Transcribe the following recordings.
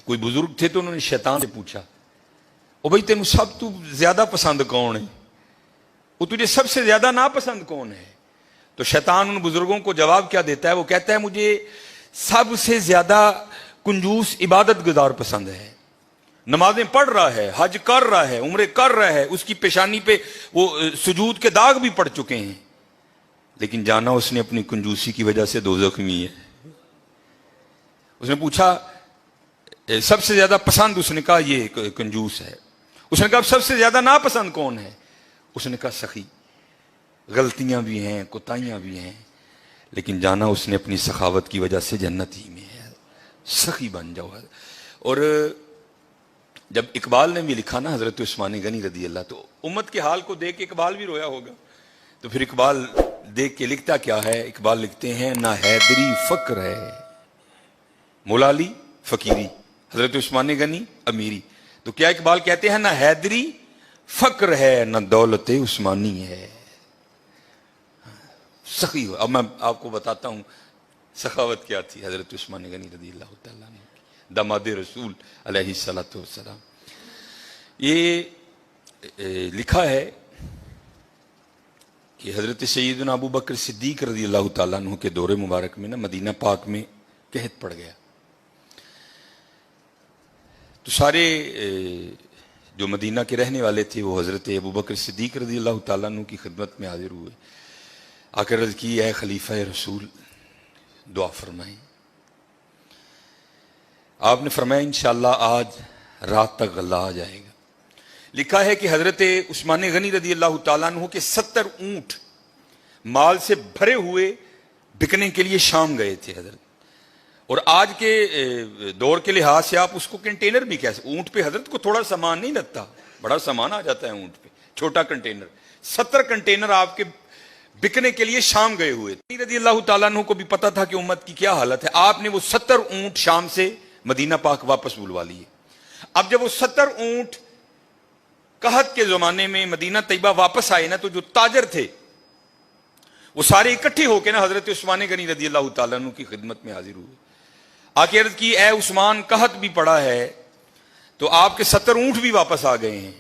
کوئی بزرگ تھے تو انہوں نے شیطان سے پوچھا او بھائی تینوں سب تو زیادہ پسند کون ہے, وہ تجھے سب سے زیادہ ناپسند کون ہے؟ تو شیطان ان بزرگوں کو جواب کیا دیتا ہے؟ وہ کہتا ہے مجھے سب سے زیادہ کنجوس عبادت گزار پسند ہے, نمازیں پڑھ رہا ہے, حج کر رہا ہے, عمرے کر رہا ہے, اس کی پیشانی پہ وہ سجود کے داغ بھی پڑ چکے ہیں, لیکن جانا اس نے اپنی کنجوسی کی وجہ سے دوزخ میں ہے. اس نے پوچھا سب سے زیادہ پسند, اس نے کہا یہ کنجوس ہے. اس نے کہا سب سے زیادہ ناپسند کون ہے؟ اس نے کہا سخی, غلطیاں بھی ہیں, کوتاہیاں بھی ہیں, لیکن جانا اس نے اپنی سخاوت کی وجہ سے جنت ہی میں ہے, سخی بن جاؤ. اور جب اقبال نے بھی لکھا نا حضرت عثمان غنی رضی اللہ, تو امت کے حال کو دیکھ کے اقبال بھی رویا ہوگا. تو پھر اقبال دیکھ کے لکھتا کیا ہے؟ اقبال لکھتے ہیں نہ حیدری فقر ہے, مولا علی فقیری, حضرت عثمان غنی امیری. تو کیا اقبال کہتے ہیں نہ حیدری فقر ہے نہ دولت عثمانی ہے, سخی ہو. اب میں آپ کو بتاتا ہوں سخاوت کیا تھی حضرت عثمان غنی رضی اللہ تعالیٰ عنہ, داماد رسول علیہ الصلوۃ والسلام. یہ لکھا ہے کہ حضرت سیدنا ابو بکر صدیق رضی اللہ تعالیٰ عنہ کے دور مبارک میں نا مدینہ پاک میں قحط پڑ گیا. تو سارے جو مدینہ کے رہنے والے تھے وہ حضرت ابو بکر صدیق رضی اللہ تعالیٰ عنہ کی خدمت میں حاضر ہوئے, آ کر عرض کی اے خلیفہ رسول دعا فرمائیں. آپ نے فرمایا انشاءاللہ آج رات تک غلہ آ جائے گا. لکھا ہے کہ حضرت عثمان غنی رضی اللہ تعالیٰ عنہ کے 70 اونٹ مال سے بھرے ہوئے بکنے کے لیے شام گئے تھے حضرت. اور آج کے دور کے لحاظ سے آپ اس کو کنٹینر بھی کہہ سکتے, اونٹ پہ حضرت کو تھوڑا سامان نہیں لگتا, بڑا سامان آ جاتا ہے اونٹ پہ, چھوٹا کنٹینر. 70 کنٹینر آپ کے بکنے کے لیے شام گئے ہوئے تھے. رضی اللہ تعالیٰ عنہ کو بھی پتا تھا کہ امت کی کیا حالت ہے. آپ نے وہ 70 اونٹ شام سے مدینہ پاک واپس بلوا لیے. اب جب وہ 70 اونٹ قحط کے زمانے میں مدینہ طیبہ واپس آئے نا, تو جو تاجر تھے وہ سارے اکٹھے ہو کے نا حضرت عثمان غنی رضی اللہ تعالیٰ عنہ کی خدمت میں حاضر ہوئے. آ کے عرض کی اے عثمان قحط بھی پڑا ہے تو آپ کے 70 اونٹ بھی واپس آ گئے ہیں,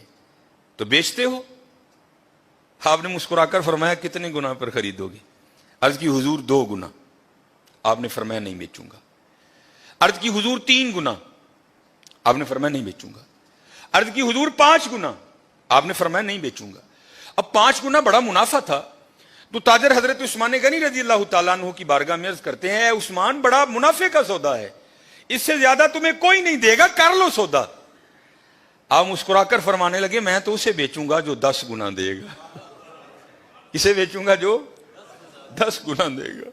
تو بیچتے ہو؟ آپ نے مسکرا کر فرمایا کتنے گنا پر خریدو گے؟ عرض کی حضور 2 گنا. آپ نے فرمایا نہیں بیچوں گا. عرض کی حضور 3 گنا. آپ نے فرمایا نہیں بیچوں گا. عرض کی حضور 5 گنا. آپ نے فرمایا نہیں بیچوں گا. اب 5 گنا بڑا منافع تھا, تو تاجر حضرت عثمان غنی رضی اللہ تعالیٰ عنہ کی بارگاہ میں عرض کرتے ہیں اے عثمان بڑا منافع کا سودا ہے, اس سے زیادہ تمہیں کوئی نہیں دے گا, کر لو سودا. آپ مسکرا کر فرمانے لگے میں تو اسے بیچوں گا جو 10 گنا دے گا. اسے بیچوں گا جو 10 گنا دے گا.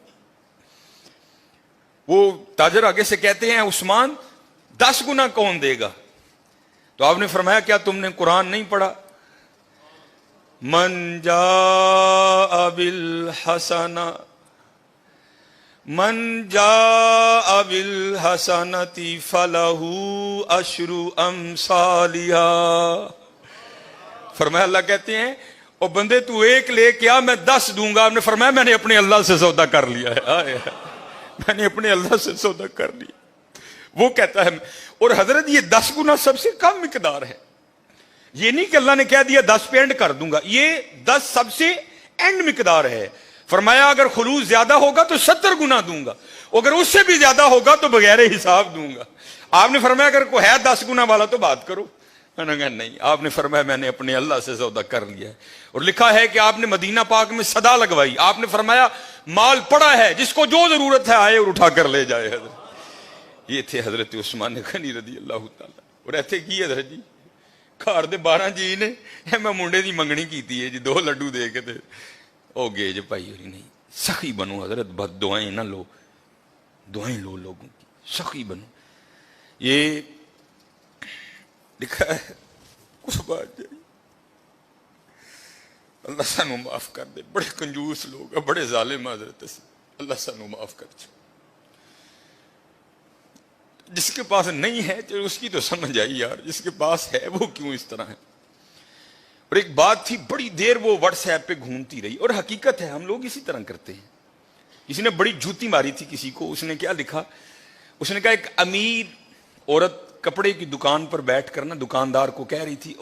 وہ تاجر آگے سے کہتے ہیں عثمان 10 گنا کون دے گا؟ تو آپ نے فرمایا کیا تم نے قرآن نہیں پڑھا؟ من جاء بالحسنہ بالحسنۃ فلہ عشر امثالہا. فرمایا اللہ کہتے ہیں او بندے تو 1 لے کے آ میں 10 دوں گا. آپ نے فرمایا میں نے اپنے اللہ سے سودا کر لیا ہے, میں نے اپنے اللہ سے سودا کر لیا. وہ کہتا ہے, اور حضرت یہ 10 گنا سب سے کم مقدار ہے. یہ نہیں کہ اللہ نے کہہ دیا 10 پہ اینڈ کر دوں گا, یہ 10 سب سے اینڈ مقدار ہے. فرمایا اگر خلوص زیادہ ہوگا تو 70 گنا دوں گا, اگر اس سے بھی زیادہ ہوگا تو بغیر حساب دوں گا. آپ نے فرمایا اگر کوئی ہے 10 گنا والا تو بات کرو. میں نے کہا نہیں. آپ نے فرمایا میں نے اپنے اللہ سے سودا کر لیا ہے. اور لکھا ہے کہ آپ نے مدینہ پاک میں صدا لگوائی. آپ نے فرمایا مال پڑا ہے, جس کو جو ضرورت ہے آئے اور اٹھا کر لے جائے. حضرت یہ تھے حضرت عثمان غنی رضی اللہ تعالیٰ. اور ایتھے کی حضرت جی گھر دے 12 جی نے میں منڈے دی منگنی کیتی ہے جی 2 لڈو دے کے تے او گے جی بھائی ہوری نہیں. سخی بنو حضرت, بد دعائیں نہ لو, دعائیں لو لوگوں کی, سخی بنو. یہ لکھا ہے کچھ بات جائے اللہ سانو معاف کر دے. بڑے کنجوس لوگ ہیں, بڑے ظالم حضرت سے, اللہ سانو معاف کر دے. جس کے پاس نہیں ہے تو اس کی تو سمجھ آئی یار, جس کے پاس ہے وہ کیوں اس طرح ہے. اور ایک بات تھی بڑی دیر وہ واٹس ایپ پہ گھومتی رہی, اور حقیقت ہے ہم لوگ اسی طرح کرتے ہیں. کسی نے بڑی جوتی ماری تھی کسی کو, اس نے کیا لکھا, اس نے کہا ایک امیر عورت کپڑے کی دکان پر بیٹھ کر نا دکاندار کو کہہ رہی تھی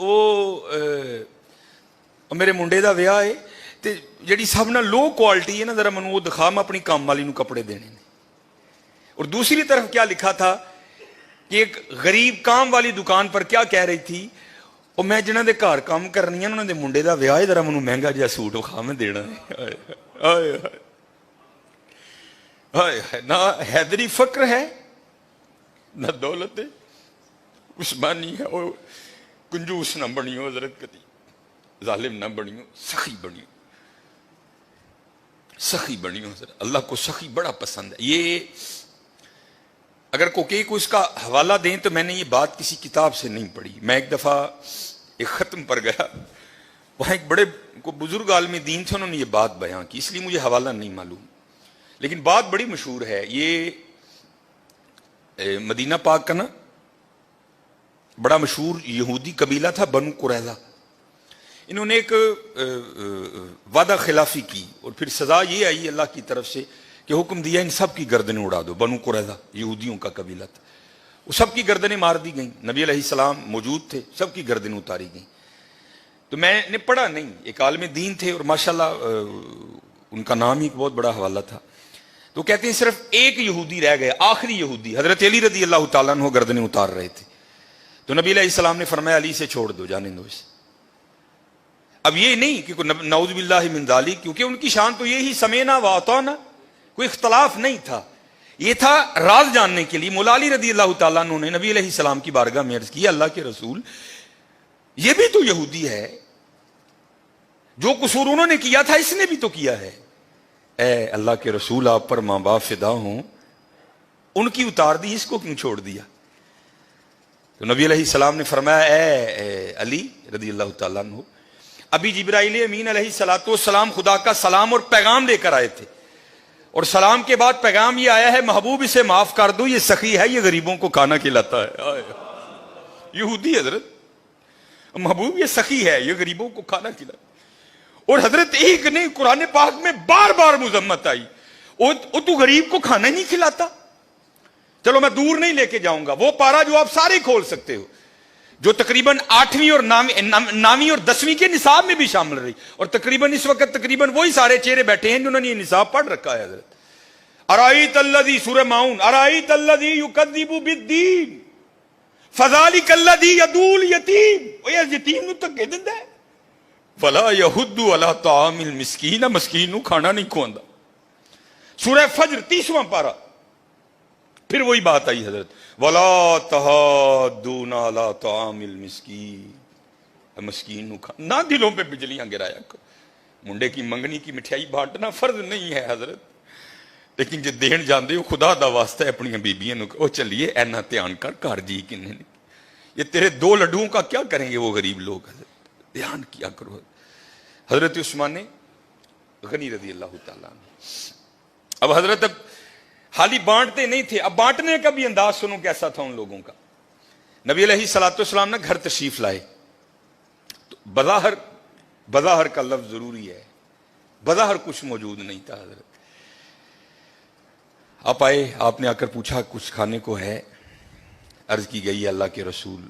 میرے منڈے دا ویاہ ہے تے جڑی سب نہ لو کوالٹی ہے نا ذرا منو وہ دکھا، میں اپنی کام والی نو کپڑے دینے نے۔ اور دوسری طرف کیا لکھا تھا کہ ایک غریب کام والی دکان پر کیا کہہ رہی تھی، اور میں جنہاں دے گھر کام کرنی ہے انہاں دے منڈے دا ویاہ ہے، ذرا منو مہنگا جہا سوٹ وکھا میں دینا ہے۔ نہ حیدری فقر ہے نہ دولت عثمانی ہے، اور کنجوس نہ بنیو حضرت، کتی ظالم نہ بنیو، سخی بنیو، سخی بنیو حضرت۔ اللہ کو سخی بڑا پسند ہے۔ یہ اگر کوئی اس کا حوالہ دیں تو میں نے یہ بات کسی کتاب سے نہیں پڑھی، میں ایک دفعہ ایک ختم پر گیا، وہاں ایک بڑے بزرگ عالم دین تھے، انہوں نے یہ بات بیان کی، اس لیے مجھے حوالہ نہیں معلوم، لیکن بات بڑی مشہور ہے۔ یہ مدینہ پاک کا نا بڑا مشہور یہودی قبیلہ تھا بنو قریظہ، انہوں نے ایک وعدہ خلافی کی اور پھر سزا یہ آئی اللہ کی طرف سے کہ حکم دیا ان سب کی گردنیں اڑا دو۔ بنو قریظہ یہودیوں کا قبیلہ تھا، وہ سب کی گردنیں مار دی گئیں، نبی علیہ السلام موجود تھے، سب کی گردنیں اتاری گئیں۔ تو میں نے پڑھا نہیں، ایک عالم دین تھے اور ماشاءاللہ ان کا نام ہی ایک بہت بڑا حوالہ تھا، تو کہتے ہیں صرف ایک یہودی رہ گئے، آخری یہودی حضرت علی رضی اللہ تعالیٰ عنہ گردنیں اتار رہے تھے، تو نبی علیہ السلام نے فرمایا علی سے چھوڑ دو، جانے دو اسے۔ اب یہ نہیں کہ نعوذ باللہ من ذالک، کیونکہ ان کی شان تو یہی سمینا و اطعنا، کوئی اختلاف نہیں تھا، یہ تھا راز جاننے کے لیے۔ مولا علی رضی اللہ تعالیٰ عنہ نے نبی علیہ السلام کی بارگاہ میں عرض کی، اللہ کے رسول یہ بھی تو یہودی ہے، جو قصور انہوں نے کیا تھا اس نے بھی تو کیا ہے۔ اے اللہ کے رسول آپ پر ماں باپ فدا ہوں، ان کی اتار دی، اس کو کیوں چھوڑ دیا؟ تو نبی علیہ السلام نے فرمایا اے علی رضی اللہ تعالیٰ عنہ، ابھی جبرائیل امین علیہ السلام خدا کا سلام اور پیغام لے کر آئے تھے، اور سلام کے بعد پیغام یہ آیا ہے محبوب اسے معاف کر دو، یہ سخی ہے، یہ غریبوں کو کھانا کھلاتا ہے۔ یہودی حضرت، محبوب یہ سخی ہے، یہ غریبوں کو کھانا کھلاتا ہے۔ اور حضرت ایک نہیں، قرآن پاک میں بار بار مذمت آئی، تو غریب کو کھانا ہی نہیں کھلاتا۔ چلو میں دور نہیں لے کے جاؤں گا، وہ پارا جو آپ سارے کھول سکتے ہو، جو تقریباً 8ویں اور 9ویں اور 10ویں کے نصاب میں بھی شامل رہی، اور تقریباً اس وقت تقریباً وہی سارے چہرے بیٹھے ہیں جنہوں نے یہ نصاب پڑھ رکھا ہے حضرت۔ ارائیت الذی، سورہ ماؤن، ارائیت الذی یکذب بالدین فذلک الذی یدعو الیتیم، وہ یتیم نو دھکے دیندا ہے، ولا یحض علی طعام المسکین، مسکین نو کھانا نہیں کھواندا۔ سورہ فجر 30واں پارہ، پھر وہی بات آئی حضرت، وَلَا تَحَاضُّونَ عَلَىٰ طَعَامِ الْمِسْكِينِ، مسکین نہ دلوں پہ بجلیاں گرایا کرو۔ منڈے کی منگنی کی مٹھائی بانٹنا فرض نہیں ہے حضرت، لیکن جے دین جاندے ہو خدا دا واسطہ ہے اپنی بیبیاں نو او چلیے اینا دھیان کر گھر جی کنے نے، یہ تیرے 2 لڈوؤں کا کیا کریں گے وہ غریب لوگ، حضرت دھیان کیا کرو۔ حضرت عثمان غنی رضی اللہ تعالیٰ عنہ، اب حضرت اب حالی بانٹتے نہیں تھے، اب بانٹنے کا بھی انداز سنو کیسا تھا ان لوگوں کا۔ نبی علیہ السلام نے گھر تشریف لائے، تو بظاہر کا لفظ ضروری ہے، بظاہر کچھ موجود نہیں تھا حضرت۔ آپ آئے، آپ نے آ کر پوچھا کچھ کھانے کو ہے؟ عرض کی گئی اللہ کے رسول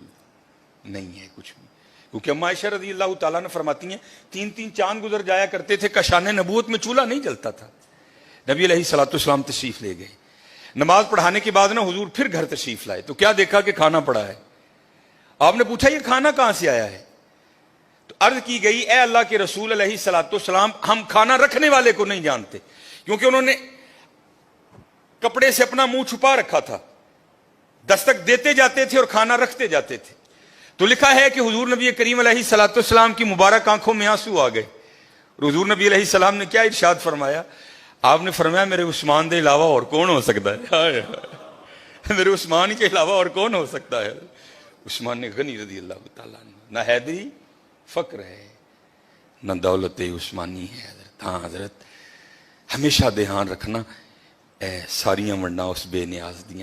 نہیں ہے کچھ بھی، کیونکہ اما عائشہ رضی اللہ تعالیٰ نے فرماتی ہیں 3 چاند گزر جایا کرتے تھے، کشان نبوت میں چولہا نہیں جلتا تھا۔ نبی علیہ السلام تشریف لے گئے، نماز پڑھانے کے بعد نا حضور پھر گھر تشریف لائے، تو کیا دیکھا کہ کھانا پڑا ہے۔ آپ نے پوچھا یہ کھانا کہاں سے آیا ہے؟ تو عرض کی گئی اے اللہ کے رسول علیہ السلام، ہم کھانا رکھنے والے کو نہیں جانتے، کیونکہ انہوں نے کپڑے سے اپنا منہ چھپا رکھا تھا، دستک دیتے جاتے تھے اور کھانا رکھتے جاتے تھے۔ تو لکھا ہے کہ حضور نبی کریم علیہ السلام کی مبارک آنکھوں میں آنسو آ گئے، اور حضور نبی علیہ السلام نے کیا ارشاد فرمایا؟ آپ نے فرمایا میرے عثمان دے علاوہ اور کون ہو سکتا ہے، میرے عثمان کے علاوہ اور کون ہو سکتا ہے۔ عثمان غنی رضی اللہ تعالیٰ عنہ، نہ حیدری فقر ہے نہ دولت عثمانی ہے حضرت۔ ہاں حضرت ہمیشہ دھیان رکھنا، ساریاں ورنہ اس بے نیاز دیاں